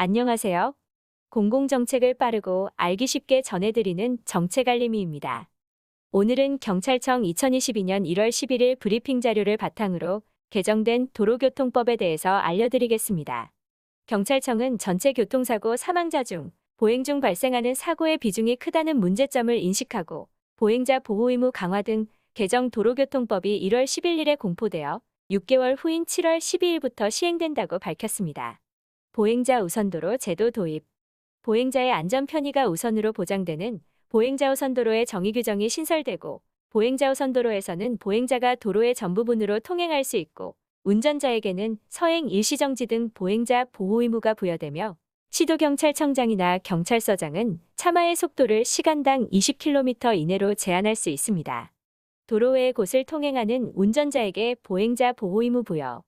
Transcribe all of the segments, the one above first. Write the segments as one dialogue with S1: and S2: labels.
S1: 안녕하세요. 공공정책을 빠르고 알기 쉽게 전해드리는 정책알림이입니다. 오늘은 경찰청 2022년 1월 11일 브리핑 자료를 바탕으로 개정된 도로교통법에 대해서 알려드리겠습니다. 경찰청은 전체 교통사고 사망자 중 보행 중 발생하는 사고의 비중이 크다는 문제점을 인식하고 보행자 보호 의무 강화 등 개정 도로교통법이 1월 11일에 공포되어 6개월 후인 7월 12일부터 시행된다고 밝혔습니다. 보행자 우선도로 제도 도입. 보행자의 안전 편의가 우선으로 보장되는 보행자 우선도로의 정의 규정이 신설되고, 보행자 우선도로에서는 보행자가 도로의 전 부분으로 통행할 수 있고, 운전자에게는 서행 일시정지 등 보행자 보호 의무가 부여되며, 시도경찰청장이나 경찰서장은 차마의 속도를 시간당 20km 이내로 제한할 수 있습니다. 도로 외의 곳을 통행하는 운전자에게 보행자 보호 의무 부여.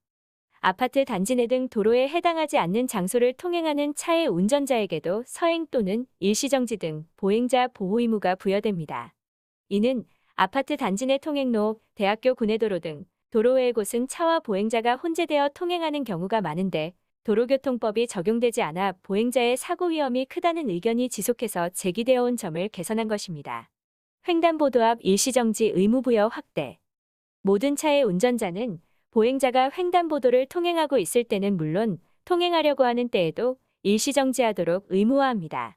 S1: 아파트 단지 내 등 도로에 해당하지 않는 장소를 통행하는 차의 운전자에게도 서행 또는 일시정지 등 보행자 보호 의무가 부여됩니다. 이는 아파트 단지 내 통행로, 대학교 구내도로 등 도로 외의 곳은 차와 보행자가 혼재되어 통행하는 경우가 많은데, 도로교통법이 적용되지 않아 보행자의 사고 위험이 크다는 의견이 지속해서 제기되어 온 점을 개선한 것입니다. 횡단보도 앞 일시정지 의무 부여 확대. 모든 차의 운전자는 보행자가 횡단보도를 통행하고 있을 때는 물론 통행하려고 하는 때에도 일시정지하도록 의무화합니다.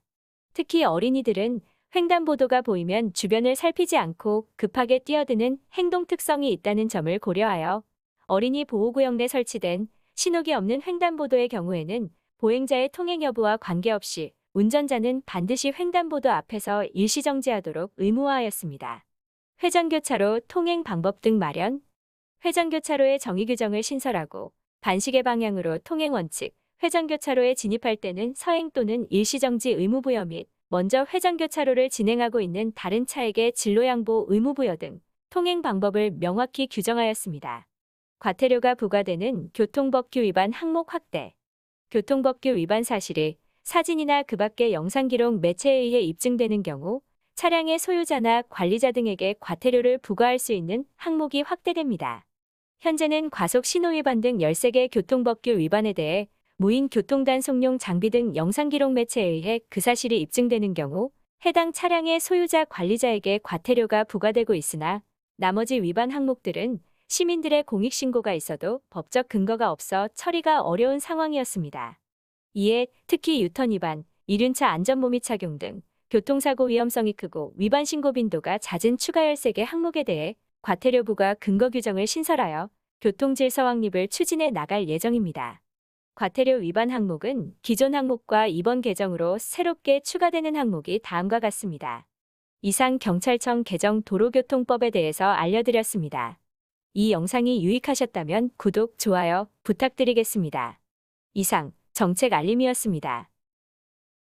S1: 특히 어린이들은 횡단보도가 보이면 주변을 살피지 않고 급하게 뛰어드는 행동 특성이 있다는 점을 고려하여 어린이 보호구역 내 설치된 신호기 없는 횡단보도의 경우에는 보행자의 통행 여부와 관계없이 운전자는 반드시 횡단보도 앞에서 일시정지하도록 의무화하였습니다. 회전교차로 통행 방법 등 마련. 회전교차로의 정의 규정을 신설하고 반시계 방향으로 통행 원칙, 회전교차로에 진입할 때는 서행 또는 일시정지 의무 부여 및 먼저 회전교차로를 진행하고 있는 다른 차에게 진로 양보 의무 부여 등 통행 방법을 명확히 규정하였습니다. 과태료가 부과되는 교통법규 위반 항목 확대. 교통법규 위반 사실이 사진이나 그 밖의 영상 기록 매체에 의해 입증되는 경우 차량의 소유자나 관리자 등에게 과태료를 부과할 수 있는 항목이 확대됩니다. 현재는 과속 신호 위반 등 13개 교통법규 위반에 대해 무인 교통단속용 장비 등 영상 기록 매체에 의해 그 사실이 입증되는 경우 해당 차량의 소유자 관리자에게 과태료가 부과되고 있으나, 나머지 위반 항목들은 시민들의 공익신고가 있어도 법적 근거가 없어 처리가 어려운 상황이었습니다. 이에 특히 유턴 위반, 이륜차 안전모미 착용 등 교통사고 위험성이 크고 위반 신고 빈도가 잦은 추가 13개 항목에 대해 과태료 부과 근거 규정을 신설하여 교통질서 확립을 추진해 나갈 예정입니다. 과태료 위반 항목은 기존 항목과 이번 개정으로 새롭게 추가되는 항목이 다음과 같습니다. 이상 경찰청 개정 도로교통법에 대해서 알려드렸습니다. 이 영상이 유익하셨다면 구독, 좋아요 부탁드리겠습니다. 이상 정책 알림이었습니다.